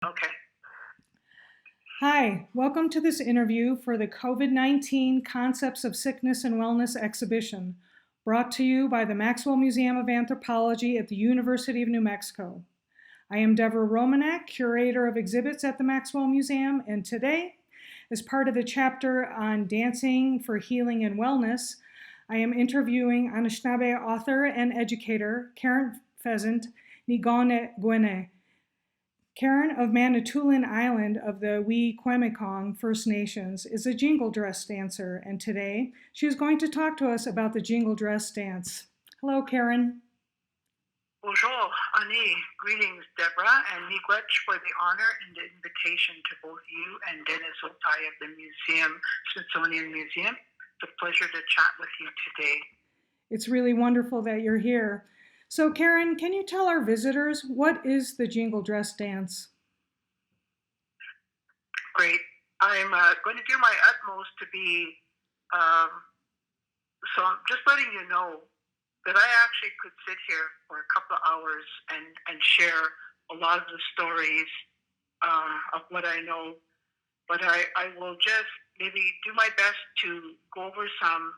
Okay. Hi, welcome to this interview for the COVID-19 Concepts of Sickness and Wellness exhibition, brought to you by the Maxwell Museum of Anthropology at the University of New Mexico. I am Devorah Romanek, Curator of Exhibits at the Maxwell Museum, and today, as part of the chapter on dancing for healing and wellness, I am interviewing Anishninaabe author and educator Karen Pheasant-Neganigwane. Karen of Manitoulin Island of the Wee-Quemecong First Nations is a jingle dress dancer, and today she is going to talk to us about the jingle dress dance. Hello, Karen. Bonjour, Ani. Greetings, Deborah, and miigwech for the honor and the invitation to both you and Dennis Zotigh of the museum, Smithsonian Museum. It's a pleasure to chat with you today. It's really wonderful that you're here. So, Karen, can you tell our visitors what is the jingle dress dance? Great. I'm going to do my utmost to be, so I'm just letting you know that I actually could sit here for a couple of hours and share a lot of the stories of what I know, but I will just maybe do my best to go over some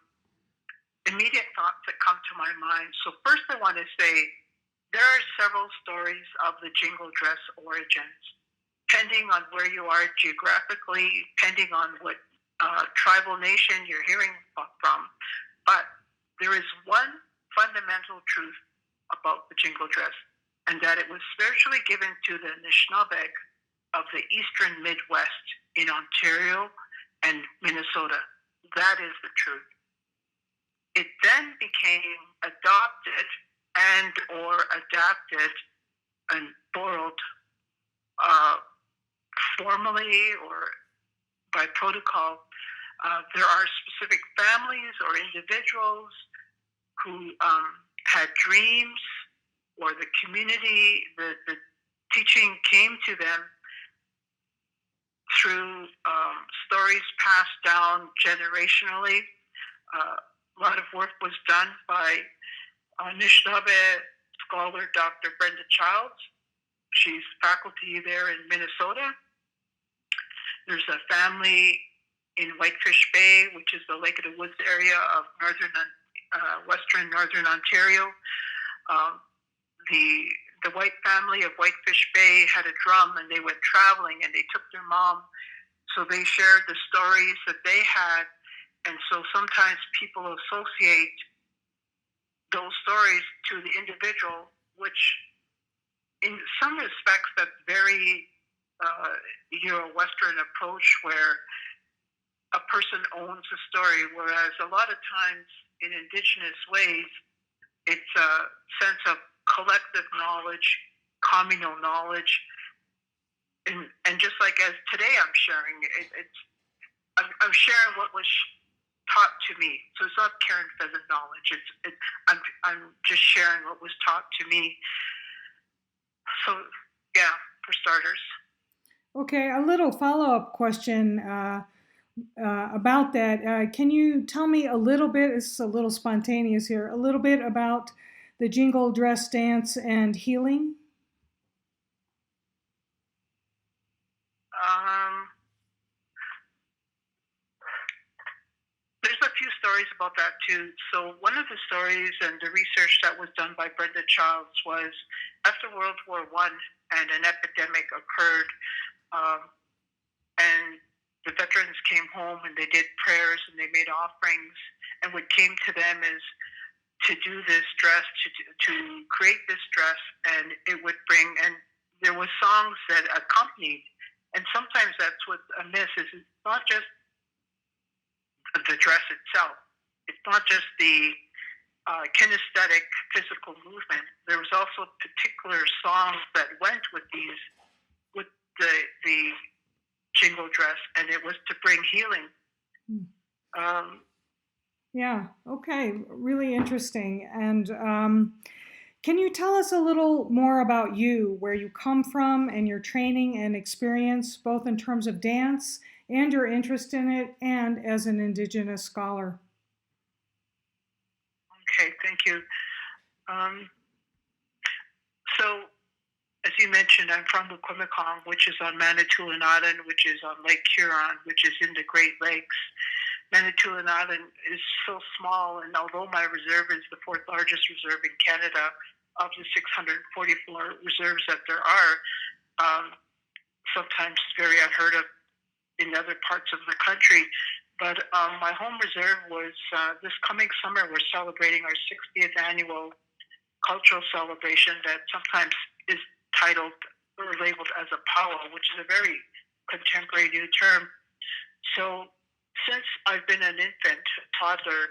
immediate thoughts that come to my mind. So first I want to say there are several stories of the jingle dress origins, depending on where you are geographically, depending on what tribal nation you're hearing from. But there is one fundamental truth about the jingle dress, and that it was spiritually given to the Anishninaabe of the eastern Midwest in Ontario and Minnesota. That is the truth. It then became adopted and or adapted and borrowed formally or by protocol. There are specific families or individuals who had dreams, or the community, the teaching came to them through stories passed down generationally. A lot of work was done by Anishinaabe scholar Dr. Brenda Childs. She's faculty there in Minnesota. There's a family in Whitefish Bay, which is the Lake of the Woods area of western northern Ontario. The white family of Whitefish Bay had a drum, and they went traveling, and they took their mom. So they shared the stories that they had. And so sometimes people associate those stories to the individual, which in some respects that's very Euro-Western approach, where a person owns a story, whereas a lot of times in Indigenous ways, it's a sense of collective knowledge, communal knowledge, and just like as today I'm sharing, I'm sharing what was taught to me. So it's not Karen Pheasant knowledge. I'm just sharing what was taught to me. So yeah, for starters. Okay, a little follow-up question about that. Can you tell me a little bit, it's a little spontaneous here, a little bit about the jingle dress dance and healing? There's a few stories about that too. So one of the stories and the research that was done by Brenda Childs was after World War I and an epidemic occurred, and the veterans came home and they did prayers and they made offerings, and what came to them is to do this dress, to create this dress, and it would bring, and there was songs that accompanied, and sometimes that's what's amiss, is it's not just the dress itself. It's not just the kinesthetic physical movement. There was also particular songs that went with the jingle dress, and it was to bring healing. Yeah, okay, really interesting. And can you tell us a little more about you, where you come from and your training and experience, both in terms of dance and your interest in it, and as an Indigenous scholar? Okay, thank you. So as you mentioned, I'm from Wikwemikong, which is on Manitoulin Island, which is on Lake Huron, which is in the Great Lakes. Manitoulin Island is so small, and although my reserve is the fourth largest reserve in Canada, of the 644 reserves that there are, sometimes very unheard of in other parts of the country. But my home reserve was, this coming summer, we're celebrating our 60th annual cultural celebration that sometimes is titled or labeled as a powwow, which is a very contemporary new term. So since I've been an infant, a toddler,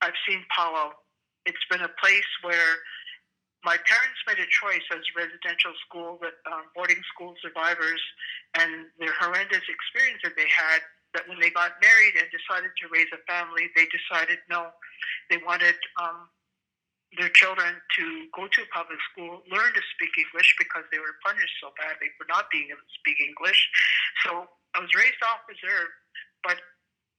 I've seen powwow. It's been a place where my parents made a choice as residential school, boarding school survivors, and their horrendous experience that they had, that when they got married and decided to raise a family, they decided no, they wanted their children to go to public school, learn to speak English because they were punished so badly for not being able to speak English. So I was raised off reserve, but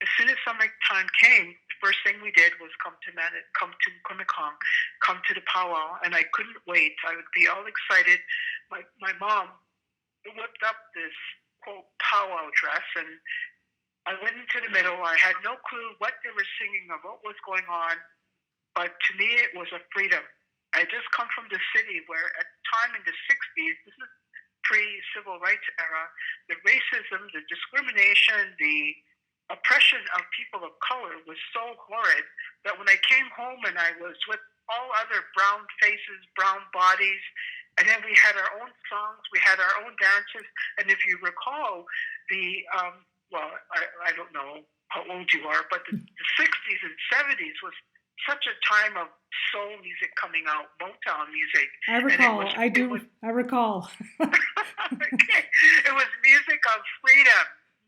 as soon as summertime came, the first thing we did was come to Wikwemikong, come to the powwow, and I couldn't wait. I would be all excited. My mom whipped up this, quote, powwow dress, and I went into the middle. I had no clue what they were singing or what was going on, but to me it was a freedom. I just come from the city where at the time in the 60s, this is pre-civil rights era, the racism, the discrimination, the oppression of people of color was so horrid that when I came home and I was with all other brown faces, brown bodies, and then we had our own songs, we had our own dances, and if you recall, I don't know how old you are, but the 60s and 70s was such a time of soul music coming out, Motown music. I recall. I recall. Okay. It was music of freedom,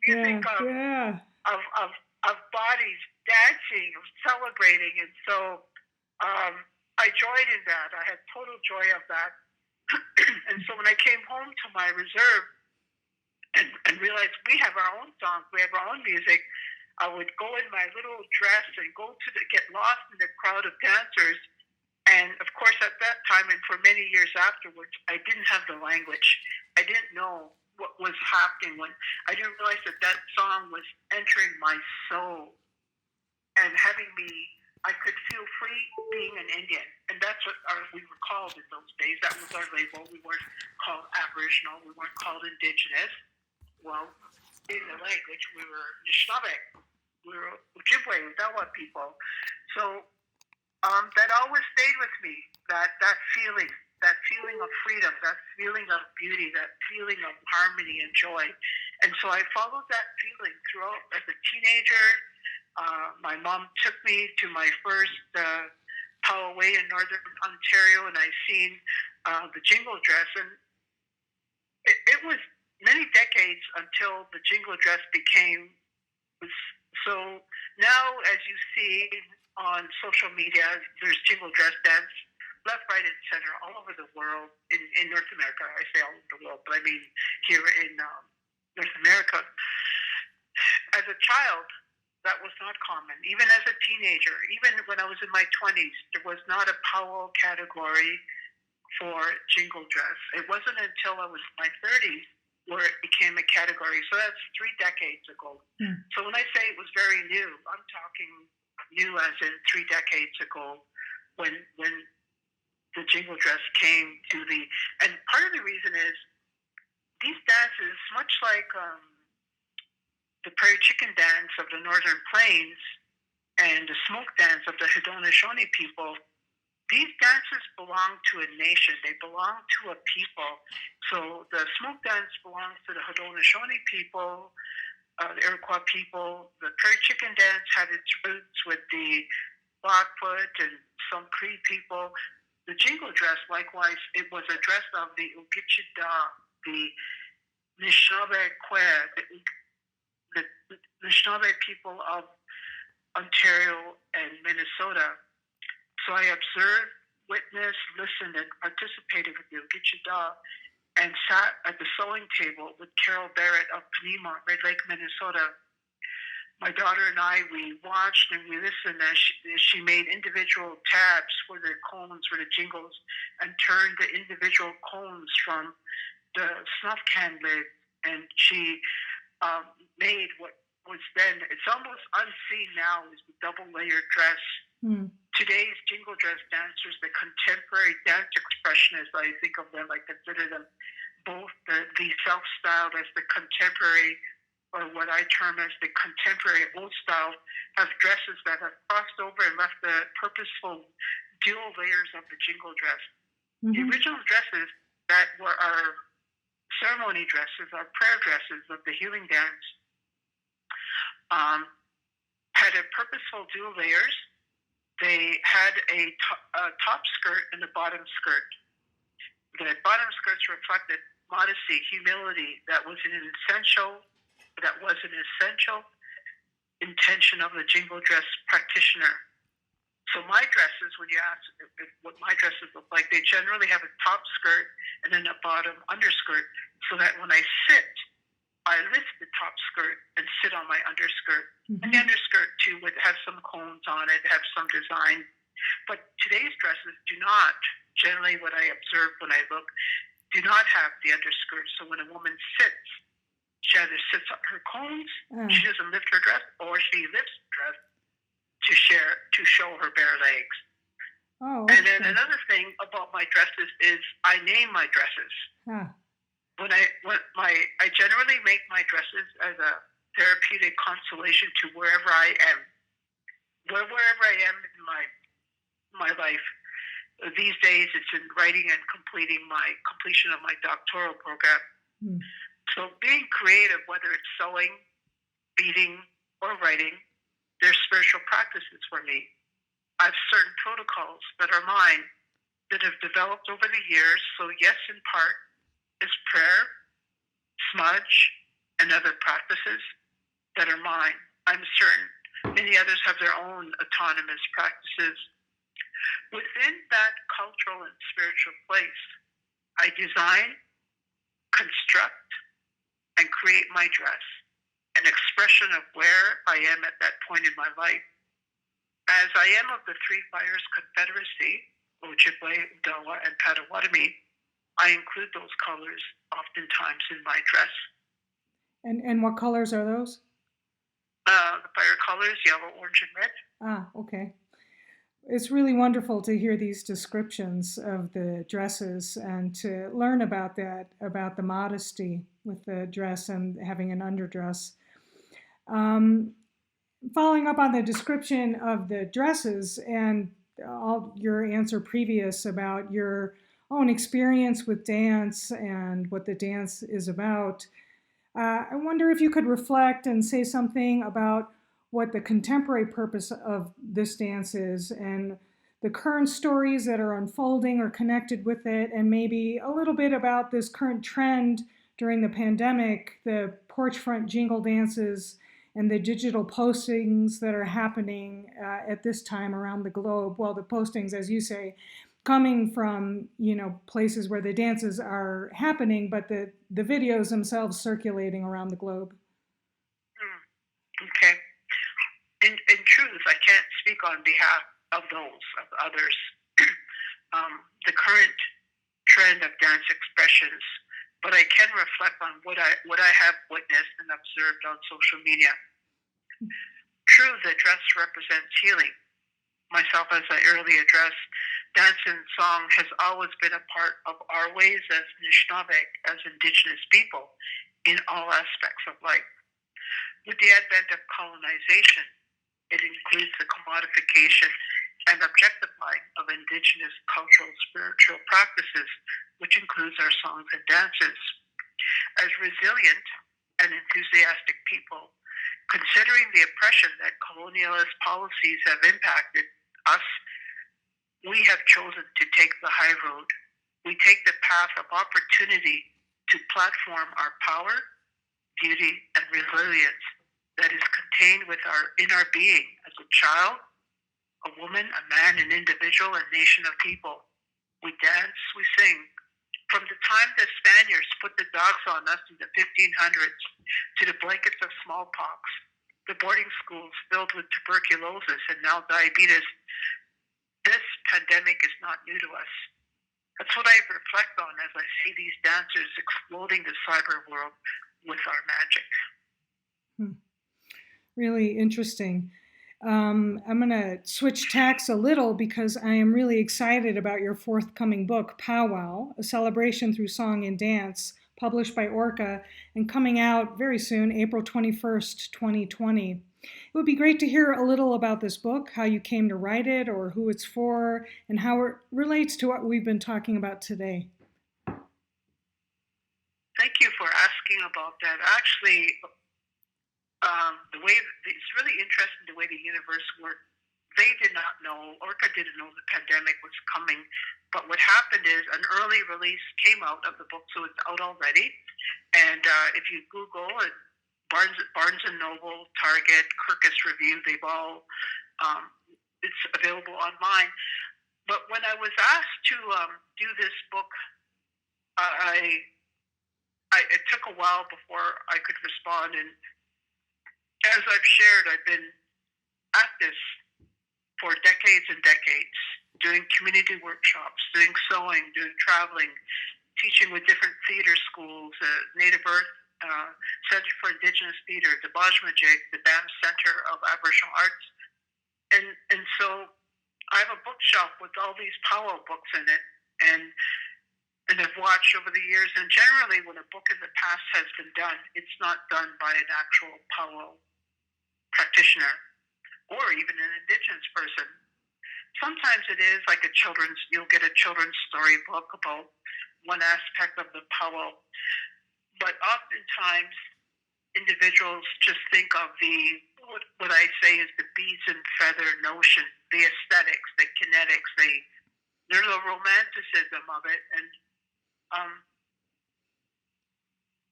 music of bodies dancing, of celebrating, and so I joyed in that. I had total joy of that. And so when I came home to my reserve and realized we have our own songs, we have our own music, I would go in my little dress and get lost in the crowd of dancers. And of course, at that time and for many years afterwards, I didn't have the language. I didn't know what was happening when I didn't realize that song was entering my soul and having me. I could feel free being an Indian, and that's what we were called in those days. That was our label. We weren't called Aboriginal. We weren't called Indigenous. Well, in the language, we were Anishninaabe. We were Ojibwe, Devorah people. So that always stayed with me. That feeling of freedom, that feeling of beauty, that feeling of harmony and joy. And so I followed that feeling throughout as a teenager. My mom took me to my first powwow in Northern Ontario, and I seen the jingle dress, and it was many decades until the jingle dress became. So now, as you see on social media, there's jingle dress dance left, right, and center all over the world in North America. I say all over the world, but I mean here in North America. As a child, that was not common. Even as a teenager, even when I was in my 20s, there was not a powwow category for jingle dress. It wasn't until I was in my 30s where it became a category. So that's 3 decades ago. Mm. So when I say it was very new, I'm talking new as in 3 decades ago when the jingle dress came to the... And part of the reason is these dances, much like the prairie chicken dance of the Northern Plains and the smoke dance of the Haudenosaunee people, these dances belong to a nation. They belong to a people. So the smoke dance belongs to the Haudenosaunee people, the Iroquois people. The prairie chicken dance had its roots with the Blackfoot and some Cree people. The jingle dress, likewise, it was a dress of the Ugichida, the Anishninaabe, the Anishninaabe people of Ontario and Minnesota. So I observed, witnessed, listened, and participated with the Ugichida and sat at the sewing table with Carol Barrett of Panema, Red Lake, Minnesota. My daughter and I, we watched and we listened as she made individual tabs for the cones, for the jingles, and turned the individual cones from the snuff can lid. And she made what was then, it's almost unseen now, is the double layered dress. Today's jingle dress dancers, the contemporary dance expressionists, I think of them, I consider them both the self-styled as the contemporary, or what I term as the contemporary old style, have dresses that have crossed over and left the purposeful dual layers of the jingle dress. The original dresses that were our ceremony dresses, our prayer dresses of the healing dance, had a purposeful dual layers. They had a top skirt and a bottom skirt. The bottom skirts reflected modesty, humility. That was an essential intention of the jingle dress practitioner. So my dresses, when you ask what my dresses look like, they generally have a top skirt and then a bottom underskirt, so that when I sit, I lift the top skirt and sit on my underskirt. And the underskirt, too, would have some cones on it, have some design. But today's dresses do not, generally what I observe when I look, do not have the underskirt. So when a woman sits, she either sits on her cones, she doesn't lift her dress, or she lifts the dress to show her bare legs. Oh, and then another thing about my dresses is I name my dresses. I generally make my dresses as a therapeutic consolation to wherever I am. Wherever I am in my life. These days, it's in writing and completion of my doctoral program. So being creative, whether it's sewing, beading, or writing, they're spiritual practices for me. I have certain protocols that are mine that have developed over the years. So yes, in part, is prayer, smudge, and other practices that are mine. I'm certain many others have their own autonomous practices. Within that cultural and spiritual place, I design, construct, and create my dress, an expression of where I am at that point in my life. As I am of the Three Fires Confederacy, Ojibwe, Dawa, and Potawatomi, I include those colors oftentimes in my dress. And what colors are those? The fire colors, yellow, orange, and red. Okay. It's really wonderful to hear these descriptions of the dresses and to learn about that, about the modesty with the dress and having an underdress. Following up on the description of the dresses and all your answer previous about your own experience with dance and what the dance is about, I wonder if you could reflect and say something about what the contemporary purpose of this dance is and the current stories that are unfolding or connected with it, and maybe a little bit about this current trend during the pandemic, the porch front jingle dances and the digital postings that are happening at this time around the globe. Well, the postings, as you say, coming from places where the dances are happening, but the videos themselves circulating around the globe. Okay. In truth, I can't speak on behalf of others. The current trend of dance expressions, but I can reflect on what I have witnessed and observed on social media. True, the dress represents healing. Myself, as I earlier addressed, dance and song has always been a part of our ways as Anishninaabe, as Indigenous people, in all aspects of life. With the advent of colonization, it includes the commodification and objectifying of Indigenous cultural spiritual practices, which includes our songs and dances. As resilient and enthusiastic people, considering the oppression that colonialist policies have impacted us, we have chosen to take the high road. We take the path of opportunity to platform our power, beauty, and resilience that is contained in our being as a child, a woman, a man, an individual, a nation of people. We dance, we sing. From the time the Spaniards put the dogs on us in the 1500s to the blankets of smallpox, the boarding schools filled with tuberculosis and now diabetes. This pandemic is not new to us. That's what I reflect on as I see these dancers exploding the cyber world with our magic. Really interesting. I'm going to switch tacks a little because I am really excited about your forthcoming book, Powwow, A Celebration Through Song and Dance, published by Orca and coming out very soon, April 21st, 2020. It would be great to hear a little about this book, how you came to write it or who it's for, and how it relates to what we've been talking about today. Thank you for asking about that. Actually, it's really interesting the way the universe worked. They did not know, Orca didn't know the pandemic was coming, but what happened is an early release came out of the book, so it's out already. And if you Google it, Barnes and Noble, Target, Kirkus Review, they've all, it's available online. But when I was asked to do this book, it took a while before I could respond. And as I've shared, I've been at this for decades and decades, doing community workshops, doing sewing, doing traveling, teaching with different theater schools, Native Earth Center for Indigenous Theater, the Bajmajig, the Banff Center of Aboriginal Arts. And so I have a bookshelf with all these powwow books in it, and I've watched over the years, and generally when a book in the past has been done, it's not done by an actual powwow practitioner or even an Indigenous person. Sometimes it is like you'll get a children's storybook about one aspect of the powwow, but oftentimes individuals just think of what I say is the beads and feather notion, the aesthetics, the kinetics, there's a romanticism of it, and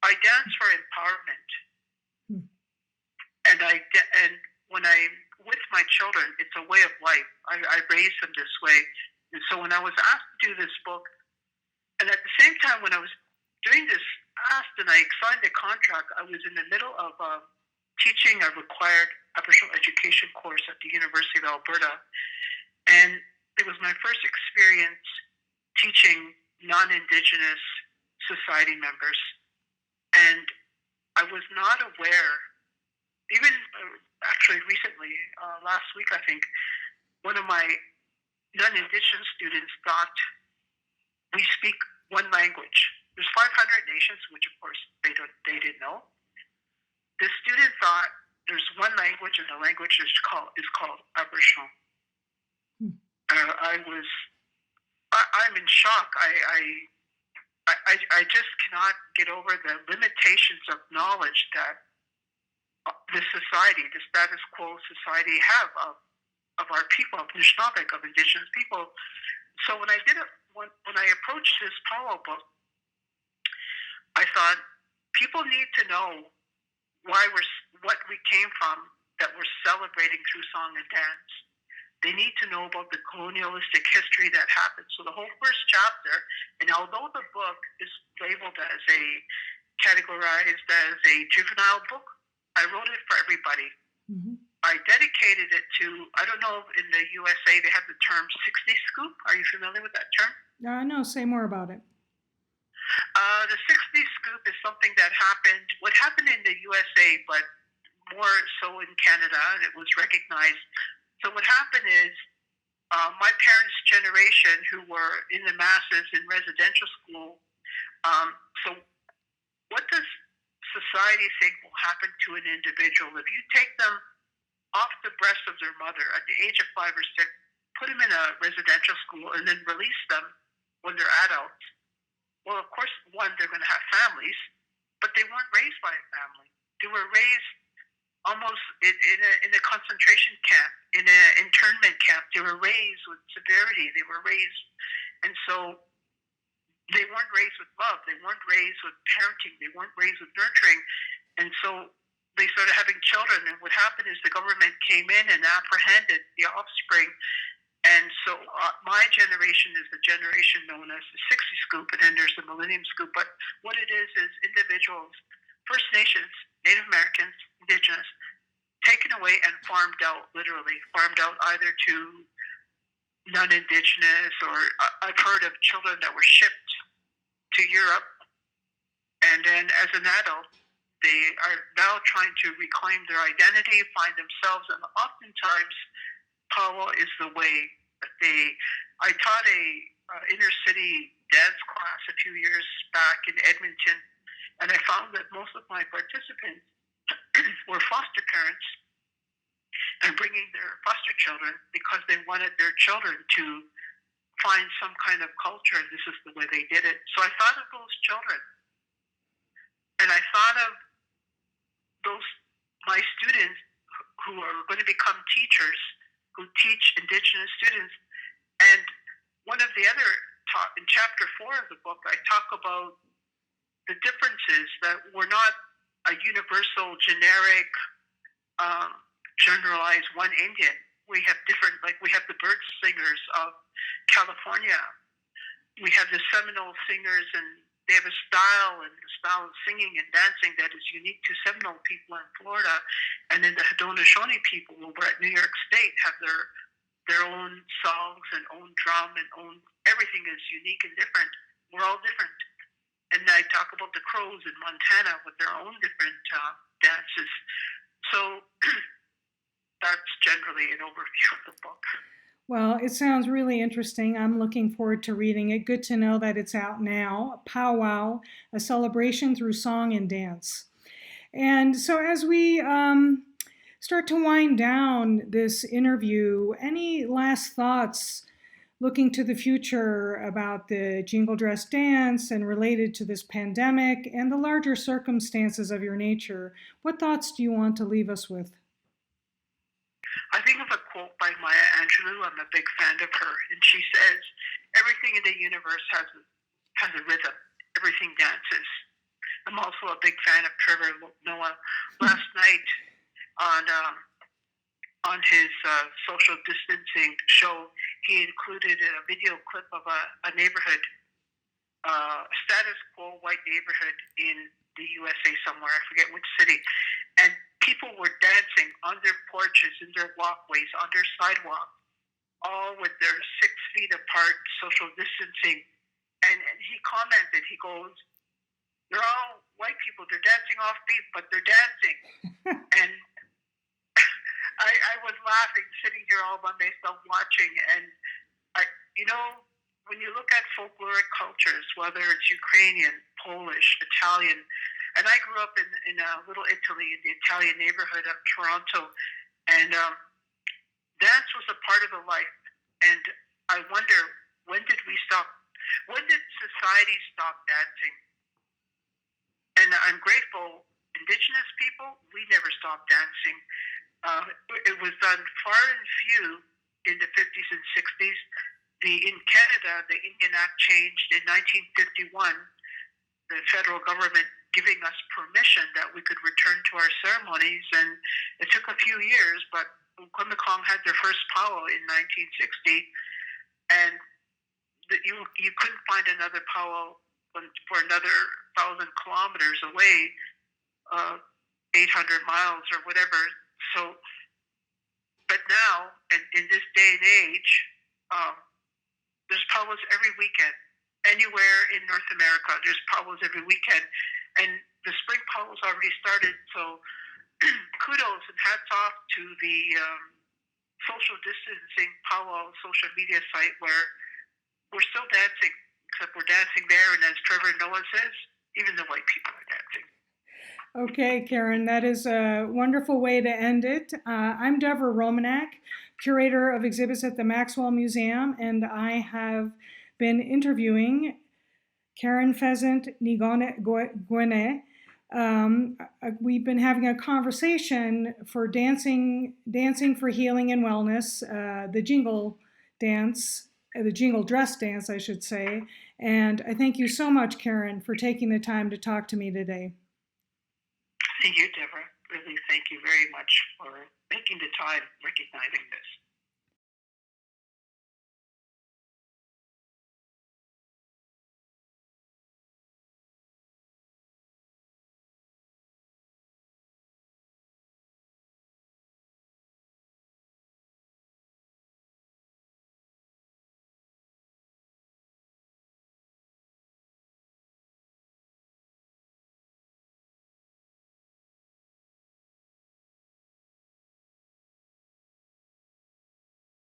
I dance for empowerment, and when I'm with my children, it's a way of life. I raise them this way, and so when I was asked to do this book, and at the same time when I was doing this and I signed a contract, I was in the middle of teaching a required Aboriginal education course at the University of Alberta, and it was my first experience teaching non-Indigenous society members, and I was not aware, even actually recently, last week I think, one of my non-Indigenous students thought we speak one language. There's 500 nations, which of course they didn't know. The student thought there's one language, and the language is called Aboriginal. I'm in shock. I just cannot get over the limitations of knowledge that the society, the status quo society, have of our people, of Anishninaabe, of Indigenous people. So when I approached this powwow book, I thought people need to know what we came from, that we're celebrating through song and dance. They need to know about the colonialistic history that happened. So the whole first chapter, and although the book is labeled categorized as a juvenile book, I wrote it for everybody. Mm-hmm. I dedicated it to, I don't know, in the USA they have the term 60 scoop. Are you familiar with that term? No, say more about it. The 60 scoop is something that what happened in the USA, but more so in Canada, and it was recognized. So what happened is my parents' generation, who were in the masses in residential school, so what does society think will happen to an individual if you take them off the breast of their mother at the age of 5 or 6, put them in a residential school, and then release them when they're adults? Well, of course, one, they're going to have families, but they weren't raised by a family. They were raised almost in a concentration camp, in an internment camp. They were raised with severity. They were raised, and so they weren't raised with love. They weren't raised with parenting. They weren't raised with nurturing, and so they started having children. And what happened is the government came in and apprehended the offspring. And so my generation is the generation known as the 60 scoop, and then there's the millennium scoop. But what it is individuals, First Nations, Native Americans, Indigenous, taken away and farmed out, literally farmed out either to non-Indigenous, or I've heard of children that were shipped to Europe, and then as an adult, they are now trying to reclaim their identity, find themselves, and oftentimes powwow is the way that I taught a inner city dance class a few years back in Edmonton, and I found that most of my participants were foster parents and bringing their foster children because they wanted their children to find some kind of culture, and this is the way they did it. So I thought of those children, and I thought of my students who are going to become teachers, who teach Indigenous students. And one of the other in chapter 4 of the book, I talk about the differences that we're not a universal, generic, generalized one Indian. We have different, like we have the bird singers of California. We have the Seminole singers, and they have a style of singing and dancing that is unique to Seminole people in Florida. And then the Haudenosaunee people over at New York State have their own songs and own drum and own, everything is unique and different. We're all different. And I talk about the Crows in Montana with their own different dances. So that's generally an overview of the book. Well, it sounds really interesting. I'm looking forward to reading it. Good to know that it's out now. Powwow, a celebration through song and dance. And so as we start to wind down this interview, any last thoughts looking to the future about the jingle dress dance and related to this pandemic and the larger circumstances of your nature? What thoughts do you want to leave us with? I think of a quote by Maya Angelou. I'm a big fan of her, and she says, "Everything in the universe has a rhythm. Everything dances." I'm also a big fan of Trevor Noah. Last night on his social distancing show, he included a video clip of a neighborhood, status quo white neighborhood in the USA somewhere. I forget which city, and people were dancing on their porches, in their walkways, on their sidewalk, all with their 6 feet apart, social distancing. And he commented, he goes, "They're all white people. They're dancing off beat, but they're dancing." And I was laughing, sitting here all by myself watching. And, when you look at folkloric cultures, whether it's Ukrainian, Polish, Italian, and I grew up in Little Italy, in the Italian neighborhood of Toronto, and dance was a part of the life. And I wonder, when did society stop dancing? And I'm grateful, Indigenous people, we never stopped dancing. It was done far and few in the 50s and 60s. In Canada, the Indian Act changed in 1951. The federal government giving us permission that we could return to our ceremonies, and it took a few years, but Kwemekong had their first powwow in 1960, and you couldn't find another powwow for another 1,000 kilometers away, 800 miles or whatever. So, but now, and in this day and age, there's powwows every weekend. Anywhere in North America, there's powwows every weekend. And the spring powwows already started, so kudos and hats off to the social distancing powwow social media site where we're still dancing, except we're dancing there, and as Trevor Noah says, even the white people are dancing. Okay, Karen, that is a wonderful way to end it. I'm Devorah Romanek, Curator of Exhibits at the Maxwell Museum, and I have been interviewing Karen Pheasant-Neganigwane. We've been having a conversation for dancing for healing and wellness, the jingle dress dance, I should say. And I thank you so much, Karen, for taking the time to talk to me today. Thank you, Deborah. Really, thank you very much for making the time, recognizing this.